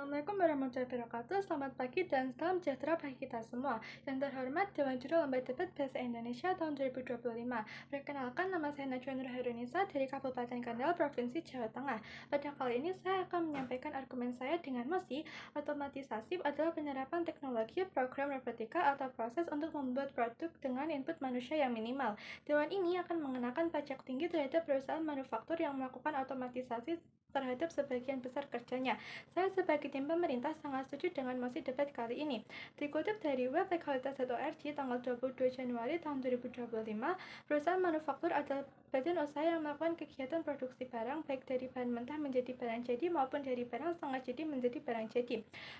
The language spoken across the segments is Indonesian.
Assalamualaikum warahmatullahi wabarakatuh. Selamat pagi dan salam sejahtera bagi kita semua. Yang terhormat Dewan Juri Lomba Debat Bahasa Indonesia tahun 2025. Perkenalkan, nama saya Najwa Nurhairunisa dari Kabupaten Kendal, Provinsi Jawa Tengah. Pada kali ini saya akan menyampaikan argumen saya dengan mosi otomatisasi adalah penyerapan teknologi program robotika atau proses untuk membuat produk dengan input manusia yang minimal. Dewan ini akan mengenakan pajak tinggi terhadap perusahaan manufaktur yang melakukan otomatisasi terhadap sebagian besar kerjanya. Saya sebagai tim pemerintah sangat setuju dengan mosi debat kali ini. Dikutip dari web legalitas.org tanggal 22 Januari tahun 2025, perusahaan manufaktur adalah badan usaha yang melakukan kegiatan produksi barang baik dari bahan mentah menjadi barang jadi maupun dari barang setengah jadi menjadi barang jadi.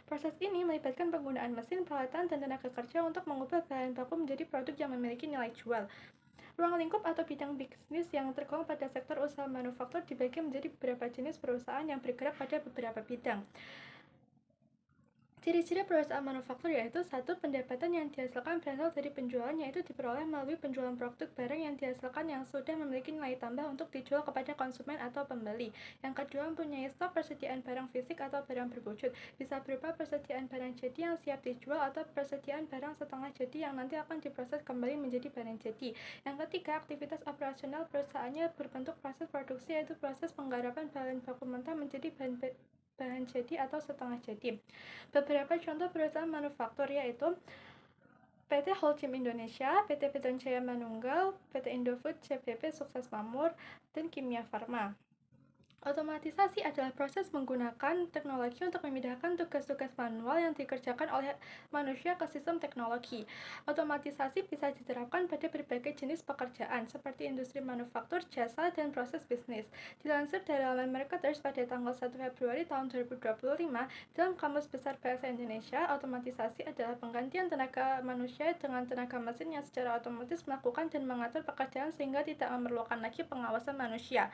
Proses ini melibatkan penggunaan mesin, peralatan, dan tenaga kerja untuk mengubah bahan baku menjadi produk yang memiliki nilai jual. Ruang lingkup atau bidang bisnis yang tergolong pada sektor usaha manufaktur dibagi menjadi beberapa jenis perusahaan yang bergerak pada beberapa bidang. Ciri-ciri perusahaan manufaktur yaitu 1. Pendapatan yang dihasilkan berasal dari penjualan, yaitu diperoleh melalui penjualan produk barang yang dihasilkan yang sudah memiliki nilai tambah untuk dijual kepada konsumen atau pembeli. Yang kedua, mempunyai stok persediaan barang fisik atau barang berwujud, bisa berupa persediaan barang jadi yang siap dijual atau persediaan barang setengah jadi yang nanti akan diproses kembali menjadi barang jadi. Yang ketiga, aktivitas operasional perusahaannya berbentuk proses produksi, yaitu proses penggarapan bahan baku mentah menjadi bahan jadi atau setengah jadi. Beberapa contoh perusahaan manufaktur yaitu PT Holcim Indonesia, PT Bidang Jaya Manunggal, PT Indofood, CBP, Sukses Makmur, dan Kimia Farma. Otomatisasi adalah proses menggunakan teknologi untuk memindahkan tugas-tugas manual yang dikerjakan oleh manusia ke sistem teknologi. Otomatisasi bisa diterapkan pada berbagai jenis pekerjaan, seperti industri manufaktur, jasa, dan proses bisnis. Dilansir dari laman Marketers pada tanggal 1 Februari tahun 2025, dalam Kamus Besar Bahasa Indonesia, otomatisasi adalah penggantian tenaga manusia dengan tenaga mesin yang secara otomatis melakukan dan mengatur pekerjaan sehingga tidak memerlukan lagi pengawasan manusia.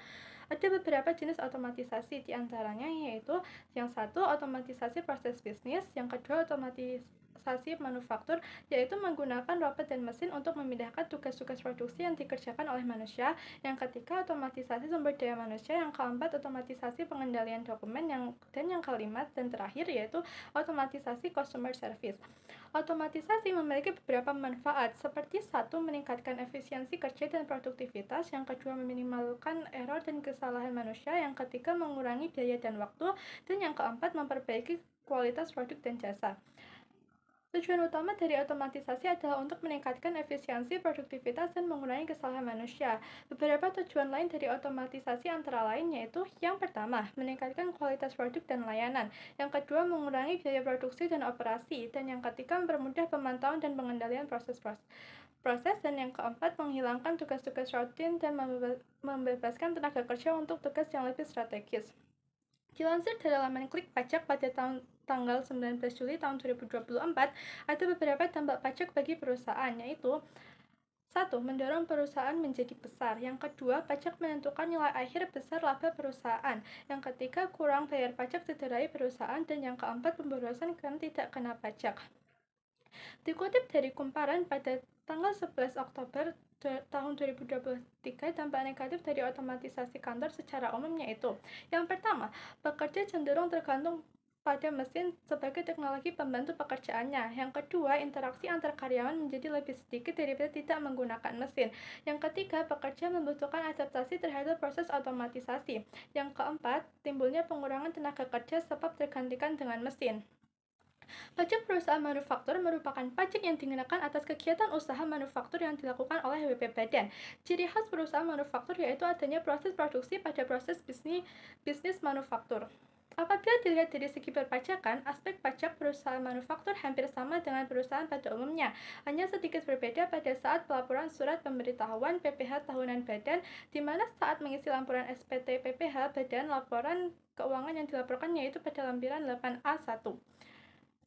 Ada beberapa jenis otomatisasi, diantaranya yaitu yang satu, otomatisasi proses bisnis, yang kedua, otomatisasi manufaktur, yaitu menggunakan robot dan mesin untuk memindahkan tugas-tugas produksi yang dikerjakan oleh manusia, yang ketiga, otomatisasi sumber daya manusia, yang keempat, otomatisasi pengendalian dokumen, dan yang kelima dan terakhir yaitu otomatisasi customer service. Otomatisasi memiliki beberapa manfaat, seperti satu, meningkatkan efisiensi kerja dan produktivitas, yang kedua, meminimalkan error dan kesalahan manusia, yang ketiga, mengurangi biaya dan waktu, dan yang keempat, memperbaiki kualitas produk dan jasa. Tujuan utama dari otomatisasi adalah untuk meningkatkan efisiensi, produktivitas, dan mengurangi kesalahan manusia. Beberapa tujuan lain dari otomatisasi antara lain yaitu yang pertama, meningkatkan kualitas produk dan layanan, yang kedua, mengurangi biaya produksi dan operasi, dan yang ketiga, mempermudah pemantauan dan pengendalian proses, dan yang keempat, menghilangkan tugas-tugas rutin dan membebaskan tenaga kerja untuk tugas yang lebih strategis. Dilansir dari laman Klik Pajak pada tanggal 19 Juli tahun 2024, ada beberapa dampak pajak bagi perusahaan, yaitu 1. Mendorong perusahaan menjadi besar. Yang kedua, pajak menentukan nilai akhir besar laba perusahaan. Yang ketiga, kurang bayar pajak cederai perusahaan. Dan yang keempat, pemborosan karena tidak kena pajak. Dikutip dari Kumparan pada tanggal 11 Oktober tahun 2023, dampak negatif dari otomatisasi kantor secara umum yaitu yang pertama, pekerja cenderung tergantung pada mesin sebagai teknologi pembantu pekerjaannya. Yang kedua, interaksi antar karyawan menjadi lebih sedikit daripada tidak menggunakan mesin. Yang ketiga, pekerja membutuhkan adaptasi terhadap proses otomatisasi. Yang keempat, timbulnya pengurangan tenaga kerja sebab tergantikan dengan mesin. Pajak perusahaan manufaktur merupakan pajak yang dikenakan atas kegiatan usaha manufaktur yang dilakukan oleh WP Badan. Ciri khas perusahaan manufaktur yaitu adanya proses produksi pada proses bisnis manufaktur. Apabila dilihat dari segi perpajakan, aspek pajak perusahaan manufaktur hampir sama dengan perusahaan pada umumnya, hanya sedikit berbeda pada saat pelaporan surat pemberitahuan PPh tahunan badan, di mana saat mengisi laporan SPT PPh badan, laporan keuangan yang dilaporkan yaitu pada lampiran 8A1.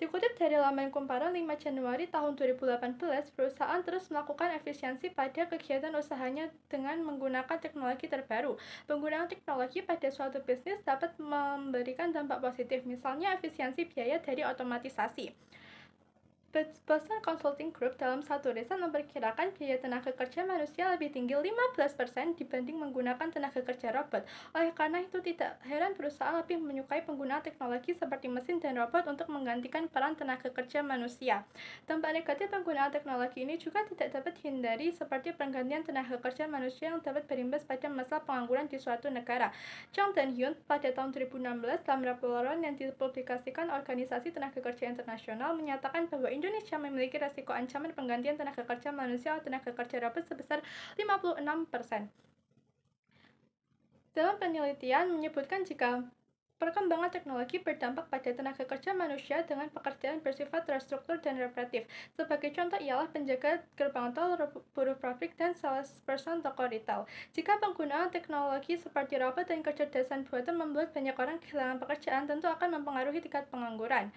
Dikutip dari laman Kumparan 5 Januari tahun 2018, perusahaan terus melakukan efisiensi pada kegiatan usahanya dengan menggunakan teknologi terbaru. Penggunaan teknologi pada suatu bisnis dapat memberikan dampak positif, misalnya efisiensi biaya dari otomatisasi. Boston Consulting Group dalam satu riset memperkirakan biaya tenaga kerja manusia lebih tinggi 15% dibanding menggunakan tenaga kerja robot. Oleh karena itu, tidak heran perusahaan lebih menyukai penggunaan teknologi seperti mesin dan robot untuk menggantikan peran tenaga kerja manusia. Dampak negatif penggunaan teknologi ini juga tidak dapat dihindari, seperti penggantian tenaga kerja manusia yang dapat berimbas pada masalah pengangguran di suatu negara. Chang dan Hyun pada tahun 2016 dalam laporan yang dipublikasikan Organisasi Tenaga Kerja Internasional menyatakan bahwa Indonesia memiliki resiko ancaman penggantian tenaga kerja manusia oleh tenaga kerja robot sebesar 56%. Dalam penelitian menyebutkan jika perkembangan teknologi berdampak pada tenaga kerja manusia dengan pekerjaan bersifat terstruktur dan repetitif. Sebagai contoh ialah penjaga gerbang tol, buruh pabrik, dan salesperson toko retail. Jika penggunaan teknologi seperti robot dan kecerdasan buatan membuat banyak orang kehilangan pekerjaan, tentu akan mempengaruhi tingkat pengangguran.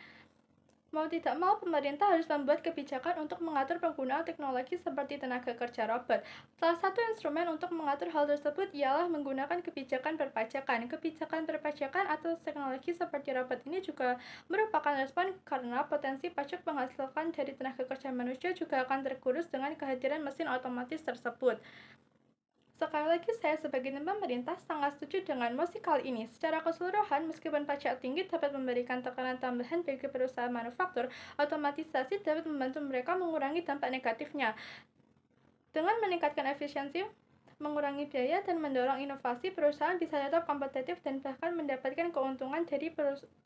Mau tidak mau, pemerintah harus membuat kebijakan untuk mengatur penggunaan teknologi seperti tenaga kerja robot. Salah satu instrumen untuk mengatur hal tersebut ialah menggunakan kebijakan perpajakan. Kebijakan perpajakan atau teknologi seperti robot ini juga merupakan respon karena potensi pajak menghasilkan dari tenaga kerja manusia juga akan tergerus dengan kehadiran mesin otomatis tersebut. Sekali lagi, saya sebagai pemerintah sangat setuju dengan mosi kali ini. Secara keseluruhan, meskipun pajak tinggi dapat memberikan tekanan tambahan bagi perusahaan manufaktur, otomatisasi dapat membantu mereka mengurangi dampak negatifnya. Dengan meningkatkan efisiensi, mengurangi biaya, dan mendorong inovasi, perusahaan bisa tetap kompetitif dan bahkan mendapatkan keuntungan dari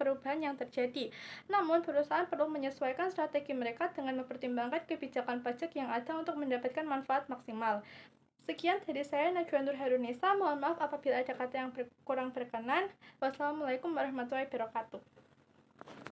perubahan yang terjadi. Namun, perusahaan perlu menyesuaikan strategi mereka dengan mempertimbangkan kebijakan pajak yang ada untuk mendapatkan manfaat maksimal. Sekian dari saya, Najwa Nur Harunisa. Mohon maaf apabila ada kata yang kurang berkenan. Wassalamualaikum warahmatullahi wabarakatuh.